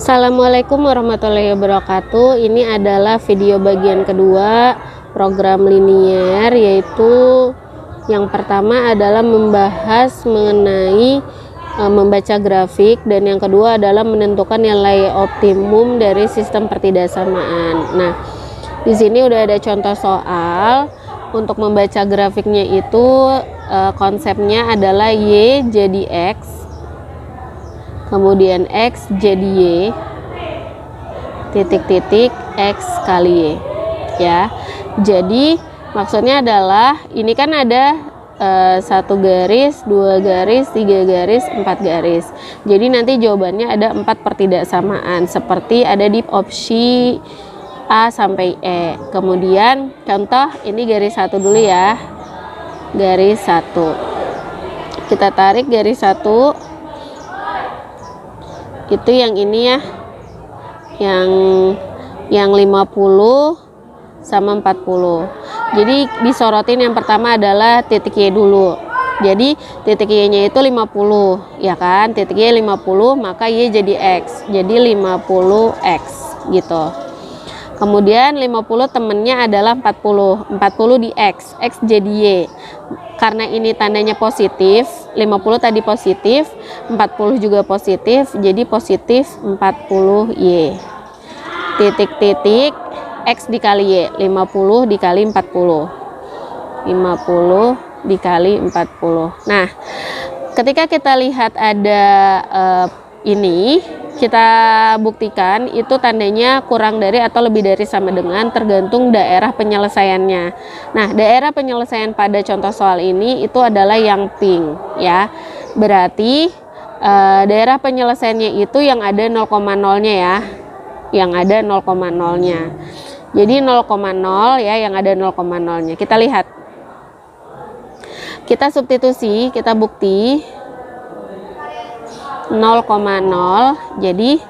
Assalamualaikum warahmatullahi wabarakatuh. Ini adalah video bagian kedua program linier, yaitu yang pertama adalah membahas mengenai membaca grafik, dan yang kedua adalah menentukan nilai optimum dari sistem pertidaksamaan. Nah, di sini udah ada contoh soal. Untuk membaca grafiknya itu konsepnya adalah Y jadi X, kemudian X jadi Y, titik-titik X kali Y, ya. Jadi maksudnya adalah ini kan ada 1 garis, 2 garis, 3 garis, 4 garis. Jadi nanti jawabannya ada 4 pertidaksamaan seperti ada di opsi A sampai E. Kemudian contoh ini garis 1 dulu ya, garis 1 kita tarik garis 1 itu yang ini ya, yang 50 sama 40. Jadi disorotin yang pertama adalah titik Y dulu. Jadi titik Y nya itu 50 ya kan, titik Y 50 maka Y jadi X, jadi 50X gitu. Kemudian 50 temennya adalah 40 di X jadi Y. Karena ini tandanya positif, 50 tadi positif, 40 juga positif, jadi positif 40Y. Titik-titik X dikali Y, 50 dikali 40, 50 dikali 40. Nah, ketika kita lihat ada ini, kita buktikan itu tandanya kurang dari atau lebih dari sama dengan, tergantung daerah penyelesaiannya. Nah, daerah penyelesaian pada contoh soal ini itu adalah yang pink ya. Berarti daerah penyelesaiannya itu yang ada 0,0-nya ya, yang ada 0,0-nya. Jadi 0,0 ya, yang ada 0,0-nya. Kita lihat, kita substitusi, kita bukti 0,0, jadi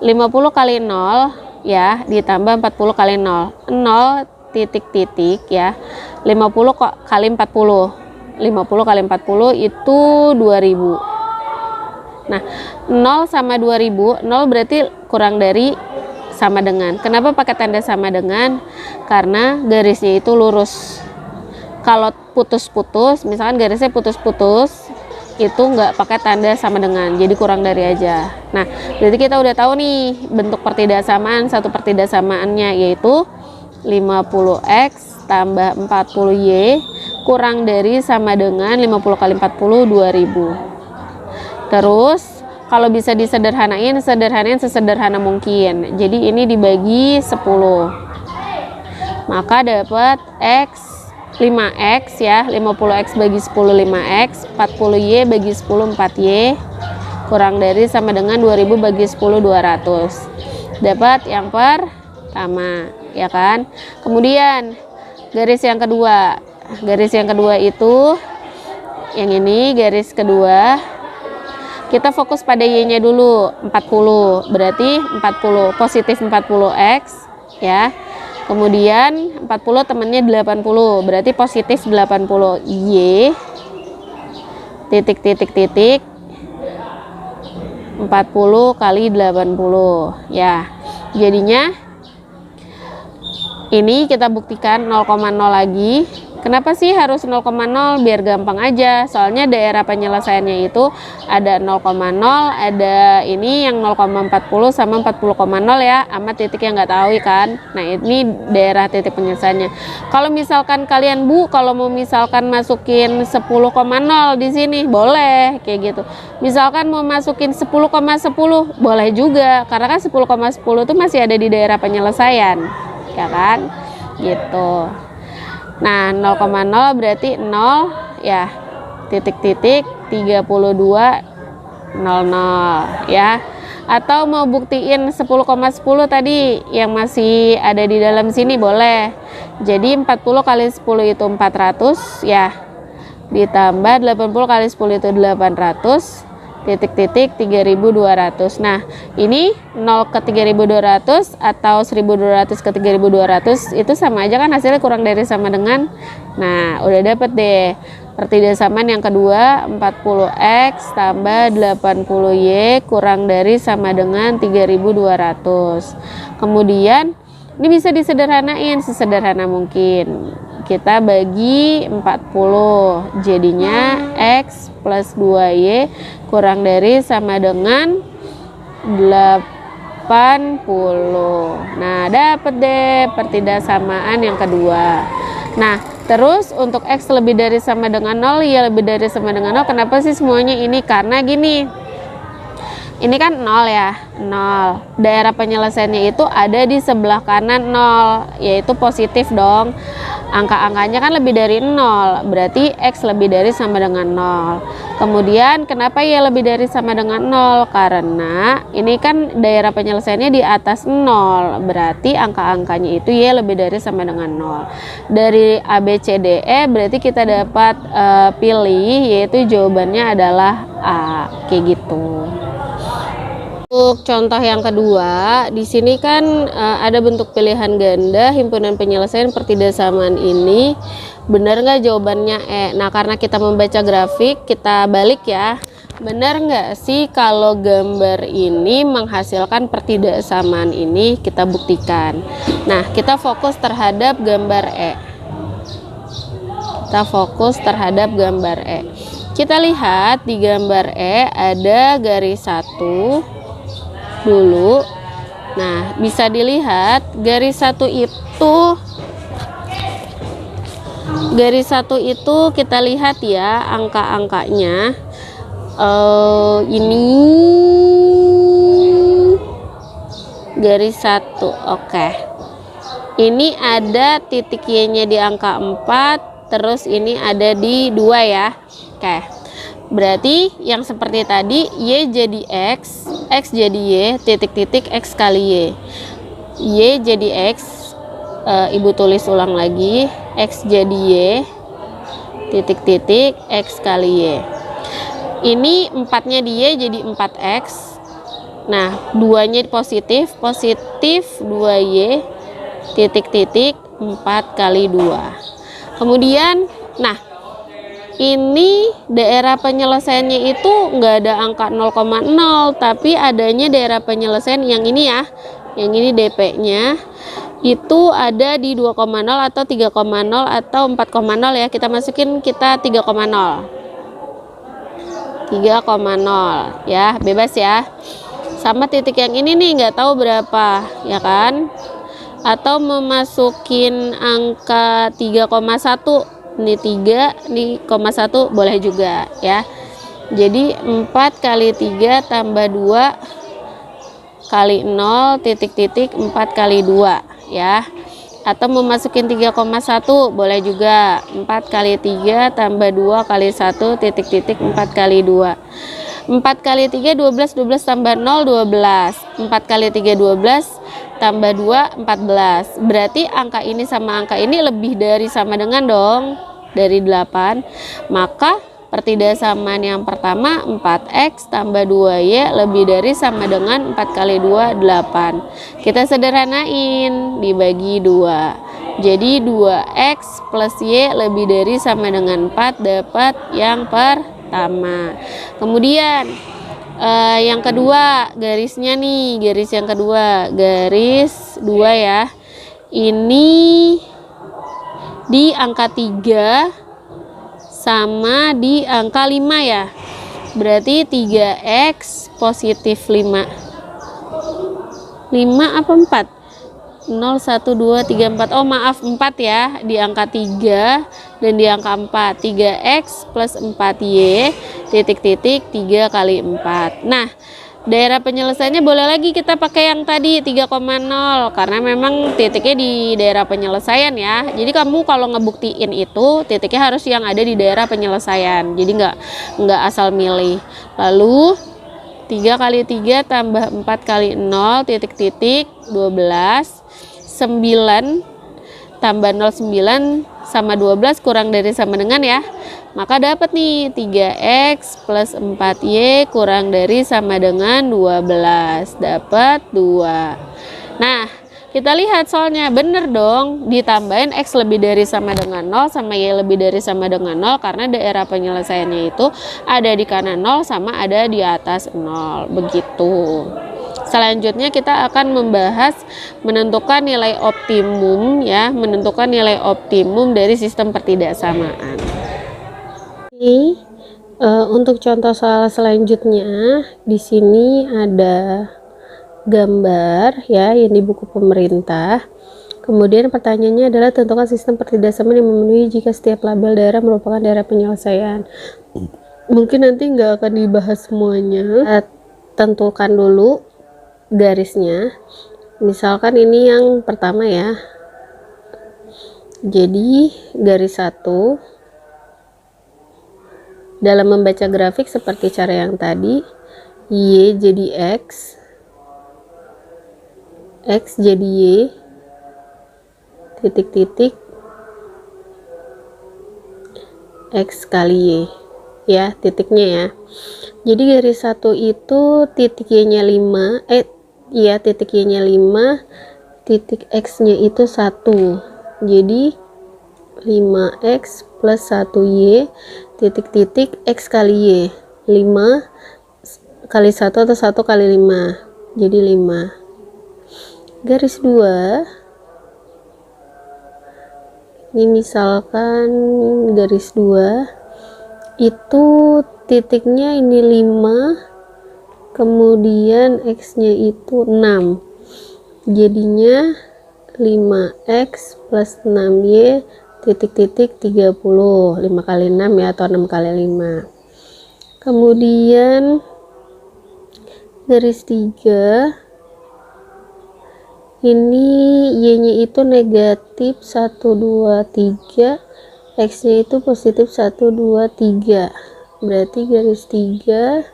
50 kali 0 ya ditambah 40 kali 0, 0 titik-titik ya, 50 kali 40, 50 kali 40 itu 2000. Nah, 0 sama 2000, 0 berarti kurang dari sama dengan. Kenapa pakai tanda sama dengan? Karena garisnya itu lurus. Kalau putus-putus, misalkan garisnya putus-putus, itu nggak pakai tanda sama dengan, jadi kurang dari aja. Nah, berarti kita udah tahu nih bentuk pertidaksamaan, satu pertidaksamaannya yaitu 50X tambah 40Y kurang dari sama dengan 50 kali 40 2000. Terus kalau bisa disederhanain, sesederhana mungkin. Jadi ini dibagi 10, maka dapat X 5X ya, 50X bagi 10 5X, 40Y bagi 10 4Y kurang dari sama dengan 2000 bagi 10 200. Dapat yang pertama ya kan. Kemudian garis yang kedua. Garis yang kedua itu yang ini, garis kedua. Kita fokus pada Y-nya dulu, 40. Berarti 40 positif 40X ya. Kemudian 40 temennya 80, berarti positif 80 Y titik-titik-titik 40 kali 80 ya. Jadinya ini kita buktikan 0,0 lagi. Kenapa sih harus 0,0? Biar gampang aja, soalnya daerah penyelesaiannya itu ada 0,0, ada ini yang 0,40 sama 40,0 ya, sama titik yang nggak tahu kan. Nah, ini daerah titik penyelesaiannya. Kalau misalkan kalian kalau mau misalkan masukin 10,0 di sini boleh kayak gitu. Misalkan mau masukin 10,10 boleh juga, karena kan 10,10 itu masih ada di daerah penyelesaian ya kan gitu. Nah, 0,0 berarti 0 ya, titik-titik 32 00 ya. Atau mau buktiin 10,10 tadi yang masih ada di dalam sini boleh. Jadi 40 kali 10 itu 400 ya, ditambah 80 kali 10 itu 800, titik-titik 3200. Nah, ini 0 ke 3200 atau 1200 ke 3200 itu sama aja kan, hasilnya kurang dari sama dengan. Nah, udah dapet deh Pertidasamaan yang kedua, 40x tambah 80y kurang dari sama dengan 3200. Kemudian ini bisa disederhanain sesederhana mungkin. Kita bagi 40, jadinya x plus 2y kurang dari sama dengan 80. Nah, dapat deh pertidasamaan yang kedua. Nah, terus untuk x lebih dari sama dengan 0, y lebih dari sama dengan 0. Kenapa sih semuanya ini? Karena gini. Ini kan 0 ya, 0. Daerah penyelesaiannya itu ada di sebelah kanan 0, yaitu positif dong. Angka-angkanya kan lebih dari 0, berarti x lebih dari sama dengan 0. Kemudian kenapa y lebih dari sama dengan 0? Karena ini kan daerah penyelesaiannya di atas 0, berarti angka-angkanya itu y lebih dari sama dengan 0. Dari A, B, C, D, E berarti kita dapat pilih, yaitu jawabannya adalah A, kayak gitu. Untuk contoh yang kedua, di sini kan ada bentuk pilihan ganda, himpunan penyelesaian pertidasamaan ini. Benar nggak jawabannya E? Nah, karena kita membaca grafik, kita balik ya. Benar nggak sih kalau gambar ini menghasilkan pertidasamaan ini? Kita buktikan. Nah, kita fokus terhadap gambar E. Kita fokus terhadap gambar E. Kita lihat di gambar E ada garis 1 dulu. Nah, bisa dilihat garis 1 itu kita lihat ya angka-angkanya. Ini garis 1. Oke. Ini ada titik Y-nya di angka 4, terus ini ada di 2 ya. Oke. Berarti yang seperti tadi, Y jadi X, X jadi Y, titik-titik X kali Y. Y jadi X, Ibu tulis ulang lagi, X jadi Y, titik-titik X kali Y. Ini 4-nya di Y jadi 4X. Nah, 2-nya positif, positif 2Y, titik-titik 4 kali 2. Kemudian, nah, ini daerah penyelesaiannya itu nggak ada angka 0,0, tapi adanya daerah penyelesaian yang ini ya, yang ini DP-nya itu ada di 2,0 atau 3,0 atau 4,0 ya. Kita masukin 3,0. 3,0 ya, bebas ya. Sama titik yang ini nih nggak tahu berapa ya kan, atau memasukin angka 3,1. Ini 3, ini 1 boleh juga ya. Jadi 4 kali 3 tambah 2 kali 0 titik-titik 4 kali 2 ya. Atau memasukin 3,1 boleh juga. 4 kali 3 tambah 2 kali 1 titik-titik 4 kali 2. 4 kali 3 12, 12 tambah 0 12. 4 kali 3 12 tambah 2 14. Berarti angka ini sama angka ini lebih dari sama dengan dong, dari 8. Maka pertidasamaan yang pertama 4x tambah 2y lebih dari sama dengan 4 kali 2 8. Kita sederhanain, dibagi 2. Jadi 2x plus y lebih dari sama dengan 4, dapat yang pertama. Kemudian yang kedua, garisnya nih, garis yang kedua, garis 2 ya. Ini di angka 3 sama di angka 5 ya. Berarti 3x positif 5. 5 apa 4? 0, 1, 2, 3, 4. Oh maaf, 4 ya, di angka 3 dan di angka 4. 3x plus 4y titik-titik 3 kali 4. Nah, daerah penyelesaiannya boleh lagi kita pakai yang tadi 3,0 karena memang titiknya di daerah penyelesaian ya. Jadi kamu kalau ngebuktiin itu titiknya harus yang ada di daerah penyelesaian. Jadi nggak asal milih. Lalu 3 kali 3 tambah 4 kali 0 titik-titik 12. 9 tambah 0 9 sama 12 kurang dari sama dengan ya. Maka dapat nih 3x plus 4y kurang dari sama dengan 12. Dapat 2. Nah, Kita lihat soalnya bener dong, ditambahin X lebih dari sama dengan 0 sama Y lebih dari sama dengan 0 karena daerah penyelesaiannya itu ada di kanan 0 sama ada di atas 0. Begitu. Selanjutnya kita akan membahas menentukan nilai optimum ya, menentukan nilai optimum dari sistem pertidaksamaan. Oke, untuk contoh soal selanjutnya di sini ada gambar ya yang di buku pemerintah. Kemudian pertanyaannya adalah tentukan sistem pertidaksamaan yang memenuhi jika setiap label daerah merupakan daerah penyelesaian. Mungkin nanti nggak akan dibahas semuanya. Tentukan dulu garisnya. Misalkan ini yang pertama ya. Jadi garis 1 dalam membaca grafik seperti cara yang tadi, Y jadi X jadi Y, titik-titik X kali Y ya, titiknya ya. Jadi garis 1 itu titik Y nya 5 titik Y nya 5, titik X nya itu 1, jadi 5X plus 1Y titik-titik X kali Y, 5 kali 1 atau 1 kali 5, jadi 5. Garis 2 ini misalkan garis 2 itu titiknya ini 5, kemudian X nya itu 6, jadinya 5X plus 6Y titik-titik 30, 5 kali 6 ya, atau 6 kali 5. Kemudian garis 3 ini Y nya itu negatif 1, 2, 3, X nya itu positif 1, 2, 3, berarti garis 3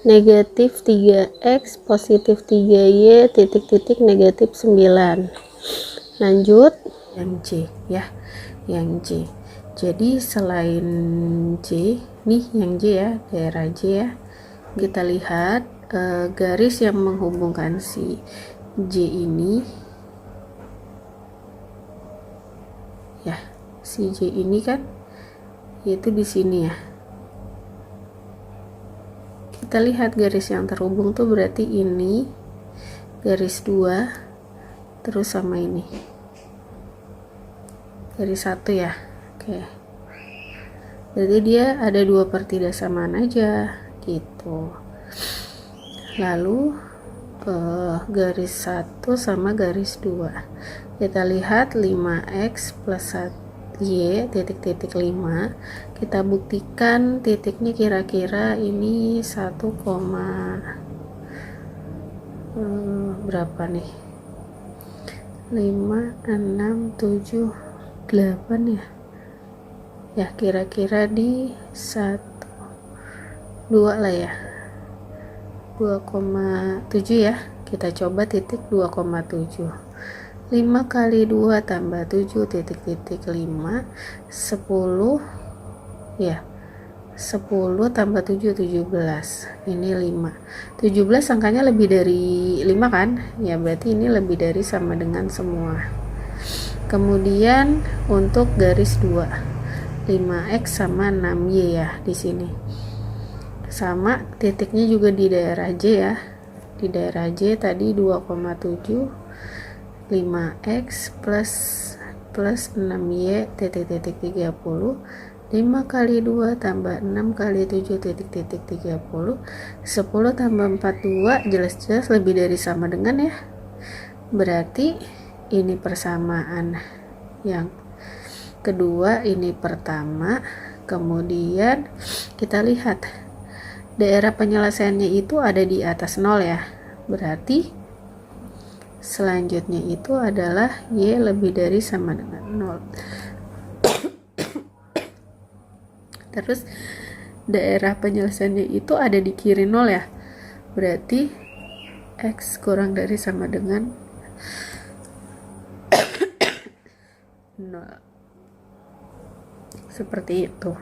negatif 3X positif 3Y titik-titik negatif 9. Lanjut yang C ya, yang C. Jadi selain C nih, yang J ya, daerah J ya, kita lihat garis yang menghubungkan si J ini ya, si J ini kan yaitu di sini ya. Kita lihat garis yang terhubung tuh berarti ini garis 2 terus sama ini garis 1 ya. Oke, berarti dia ada 2 pertidaksamaan aja gitu. Lalu garis 1 sama garis 2 kita lihat 5X plus 1Y titik-titik 5, kita buktikan titiknya kira-kira ini 1, berapa nih, 5, 6, 7, 8 ya, ya kira-kira di 1, 2 lah ya, 2,7 ya. Kita coba titik 2,7, 5 kali 2 tambah 7 titik-titik 5, 10 ya, 10 tambah 7, 17, ini 5, 17 angkanya lebih dari 5 kan ya, berarti ini lebih dari sama dengan semua. Kemudian untuk garis 2 5X sama 6Y ya, di sini sama titiknya juga di daerah J ya, di daerah J tadi 2,7, 5X plus 6Y titik-titik 30, 5 kali 2 tambah 6 kali 7 titik-titik 30, 10 tambah 4 2, jelas-jelas lebih dari sama dengan ya, berarti ini persamaan yang kedua, ini pertama. Kemudian kita lihat daerah penyelesaiannya itu ada di atas 0 ya, berarti selanjutnya itu adalah Y lebih dari sama dengan 0. Terus daerah penyelesaiannya itu ada di kiri 0 ya, berarti X kurang dari sama dengan 0, seperti itu.